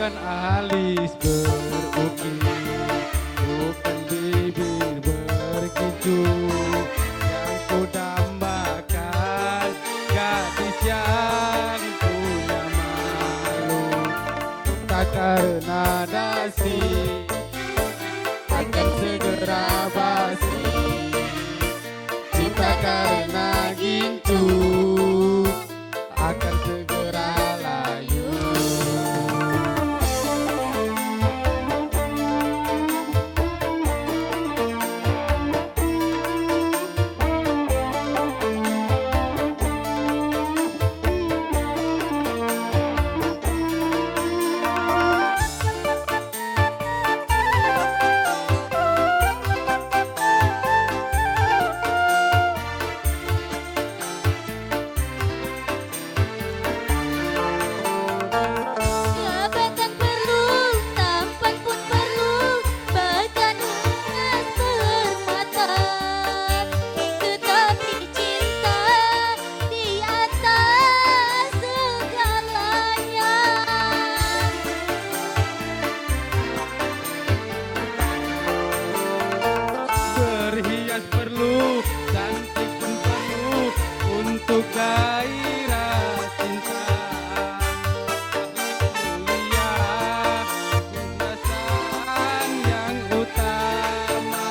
Bukan alis berukir, bukan bibir berkicu, yang ku dambakan gadis yang punya malu. Tak karena dasi akan segera basi, cinta karena gincu akan segera layu. Jabatan perlu, tampan pun perlu, bahkan emas permata. Tetapi cinta di atas segalanya. Berhias perlu, cantik pun perlu untuk gairah cinta. Mulia, perasaan yang utama.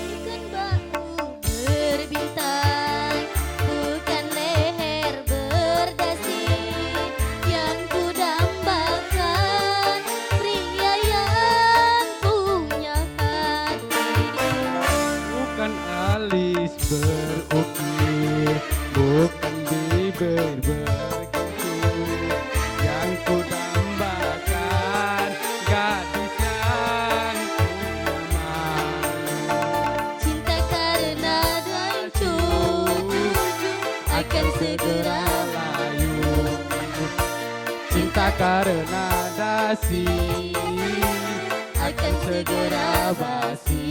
Bukan bahu berbintang, bukan leher berdasi, yang ku dambakan pria yang punya hati. Bukan alis berukir, bukan bibir berkicu, yang ku dambakan gadis yang punya malu. Cinta karena rancu akan segera layu, cinta karena dasi akan segera basi.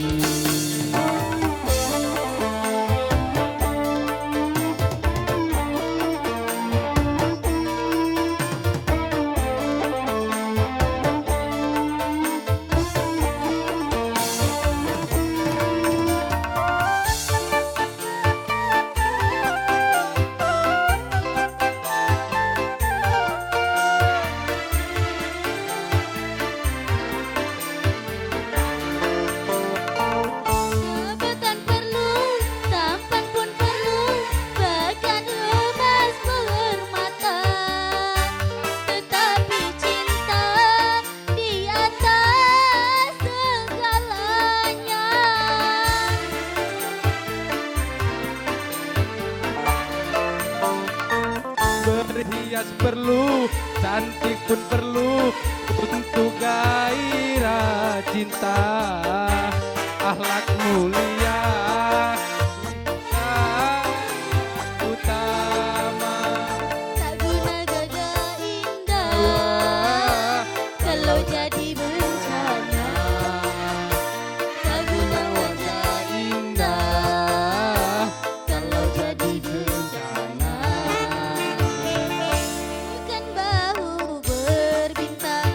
Jabatan perlu, tampan pun perlu, bahkan emas permata. Tetapi cinta di atas segalanya. Berhias perlu, cantik pun perlu untuk gairah cinta. Akhlak mulia, sifat utama. Tak guna gagah indah kalau jadi bencana. Tak guna wajah indah kalau jadi bencana. Bukan bahu berbintang,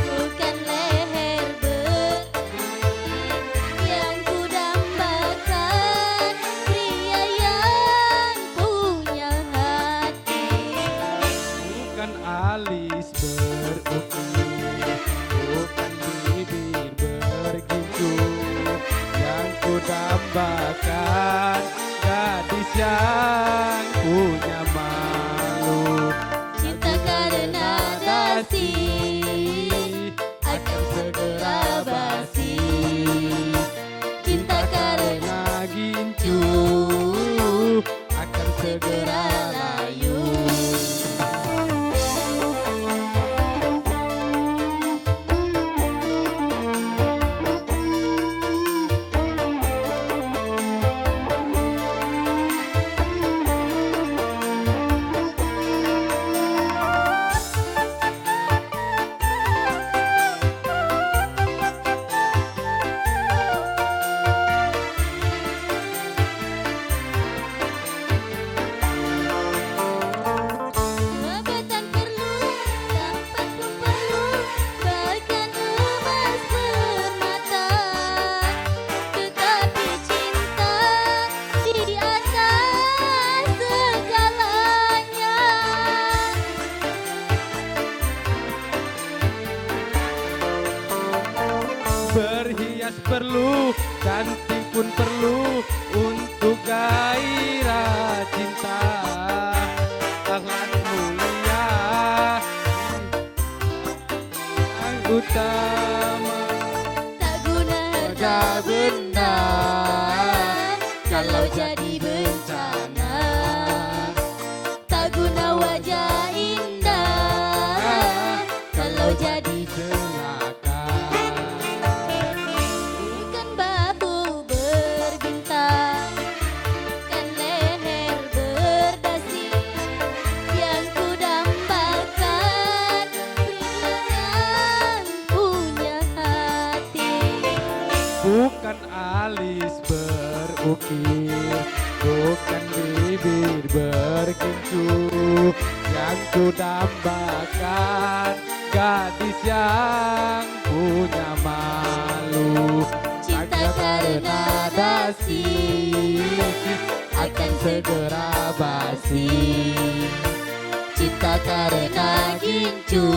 bukan leher berkicu, yang ku dambakan pria yang punya hati. Bukan alis berukir, bukan bibir berkicu, yang ku dambakan gadis yang punya malu. Cinta karena dasi akan segera basi. Cinta karena gincu akan segera layu. cantik pun perlu untuk gairah cinta. Akhlak mulia yang utama, Tak guna harta benda kalau jadi bencana. Tak guna wajah indah kalau jadi celaka. bukan bahu berbintang, bukan leher berdasi yang kudambakan pria yang punya hati. Bukan alis berukir, bukan bibir berkincu yang kudambakan gadis yang punya malu. Cinta karena dasi akan segera basi. cinta karena gincu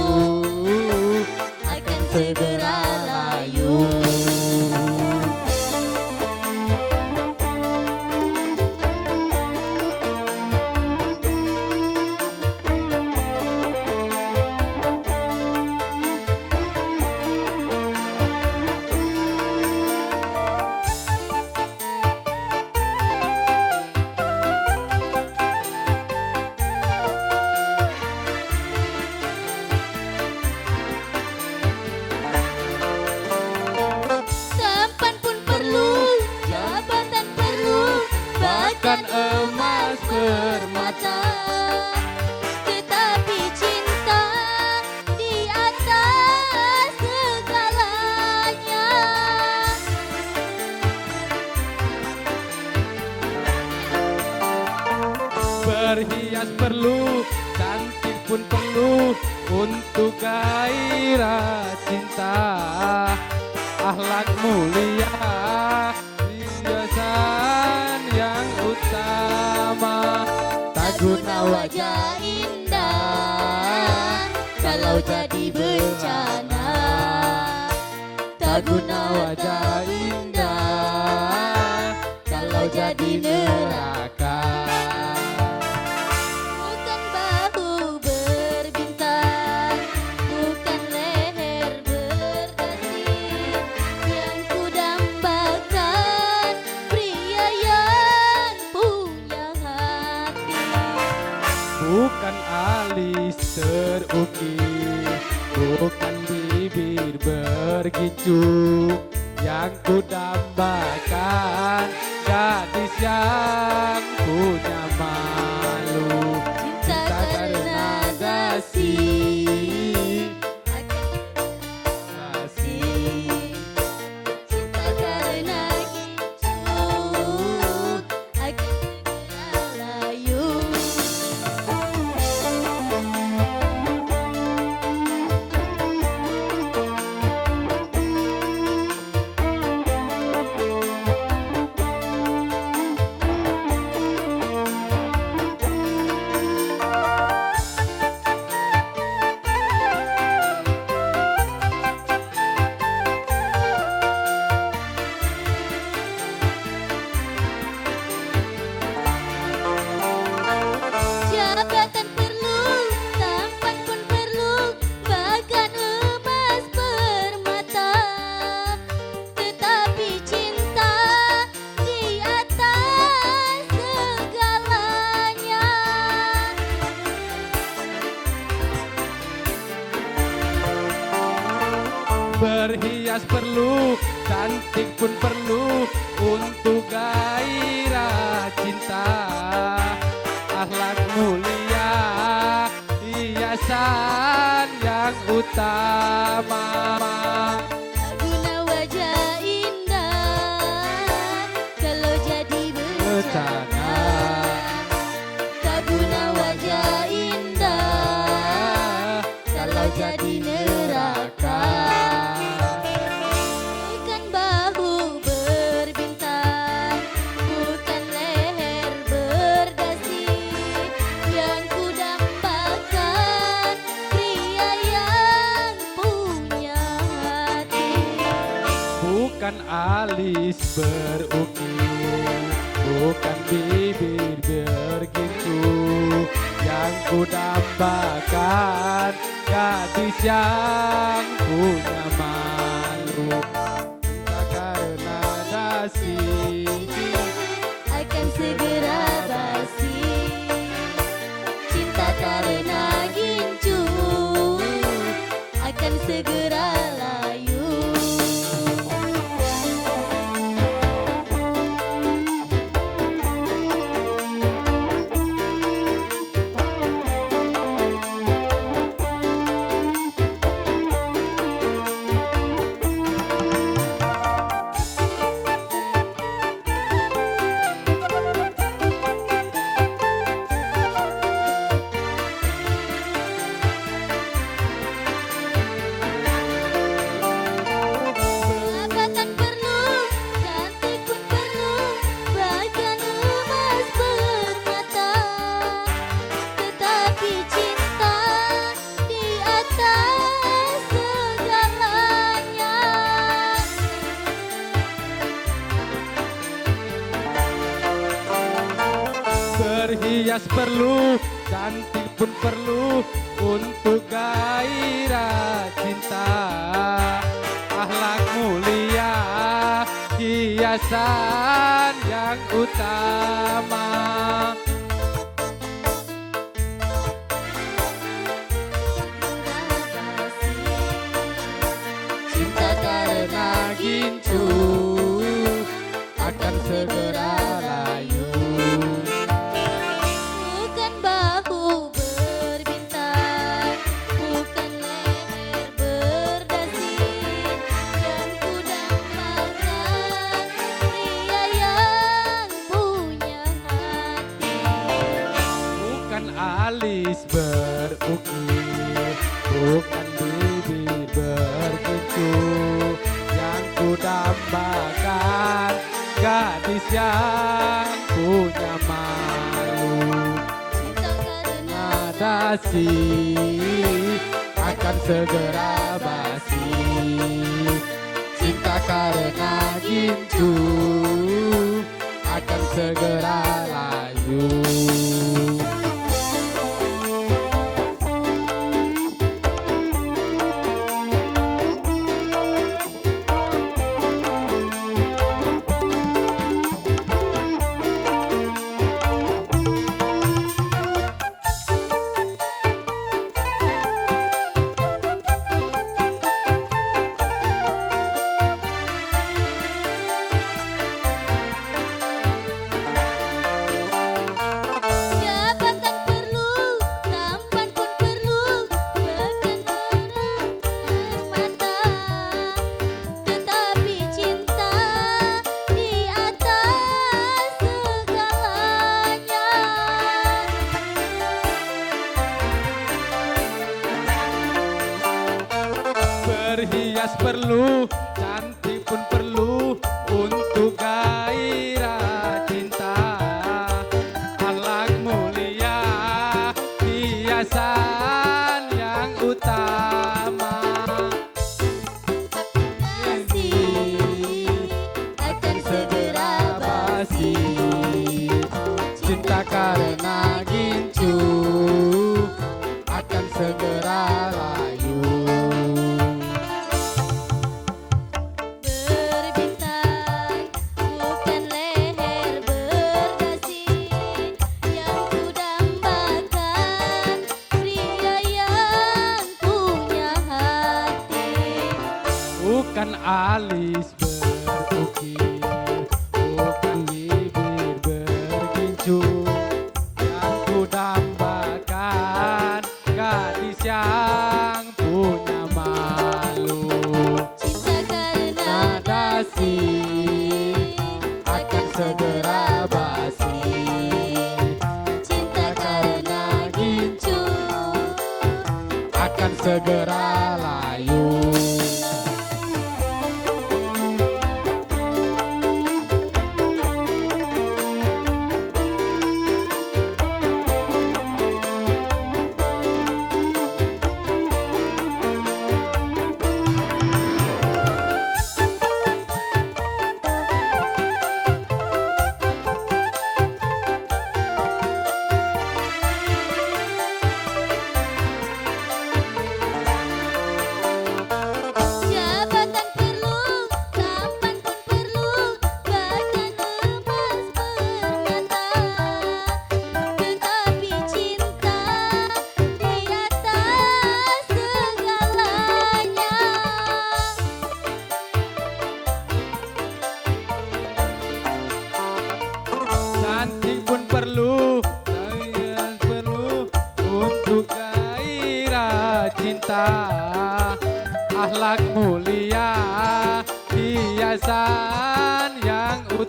akan segera layu. Tampan pun perlu, jabatan perlu, bahkan emas permata. Tetapi cinta di atas segalanya. Berhias perlu, cantik pun perlu untuk gairah cinta. Akhlak mulia, hiasan yang utama. Tak guna wajah indah kalau jadi bencana. Tak guna wajah indah kalau jadi neraka. Bukan bahu berbintang, bukan leher berdasi yang kudambakan pria yang punya hati. Bukan alis terukir, bukan bibir bergincu yang kudambakan gadis yang punya malu. Cinta karena dasi Dasi. cinta karena gincu akan segera layu. Jabatan perlu, tampan pun perlu, bahkan emas permata. Tetapi cinta di atas segalanya. Berhias perlu, cantik pun perlu untuk gairah cinta. Akhlak mulia, hiasan yang utama. Tak guna wajah indah kalau jadi bencana. Tak guna wajah indah kalau jadi neraka. Bukan bahu berbintang, bukan leher berdasi yang kudambakan pria yang punya hati. Bukan alis alis berukir, bukan bibir bergincu, yang ku dambakan gadis yang punya malu. Entah karena dasi akan segera basi, cinta karena gincu akan segera layu. Perabatan perlu, cantik pun perlu, bahkan emas permata. Tetapi cinta di atas segalanya. berhias perlu, cantik pun perlu untuk gairah cinta. Akhlak mulia, hiasan yang utama. Cinta karena gincu akan segera layu. bukan bahu berbintang, bukan leher berdasi, yang ku dambakan pria yang punya hati. Bukan alis berukir, bukan bibir bergincu, yang ku dambakan gadis yang punya malu. Cinta karena Dasi akan segera basi, cinta karena gincu akan segera layu. jabatan perlu, tampan pun perlu, bahkan orang mata. Tetapi cinta di atas segalanya. Berhias perlu, cantik pun perlu untuk gairah cinta. Akhlak mulia, hiasan yang utama. Kasih akan segera basi, cinta karena gincu akan segera layu. berbintang, bukan leher berdasi, yang ku dambakan pria yang punya hati. Bukan alis berukir, bukan bibir bergincu, yang ku dambakan gadis yang punya malu. Cinta karena Dasi akan segera basi, cinta karena gincu akan segera layu.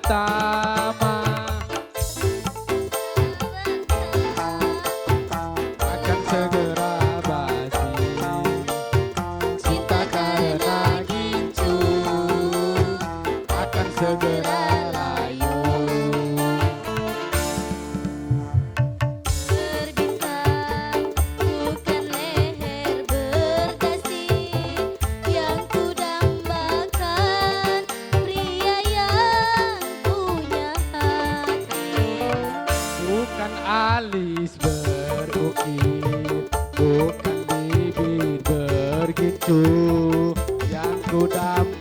pertama akan segera basi. Cinta karena gincu akan segera layu. Berbintang bukan leher berdasi yang kudambakan, pria yang punya hati. Bukan alis berukir, bukan bibir bergincu yang ku dambakan.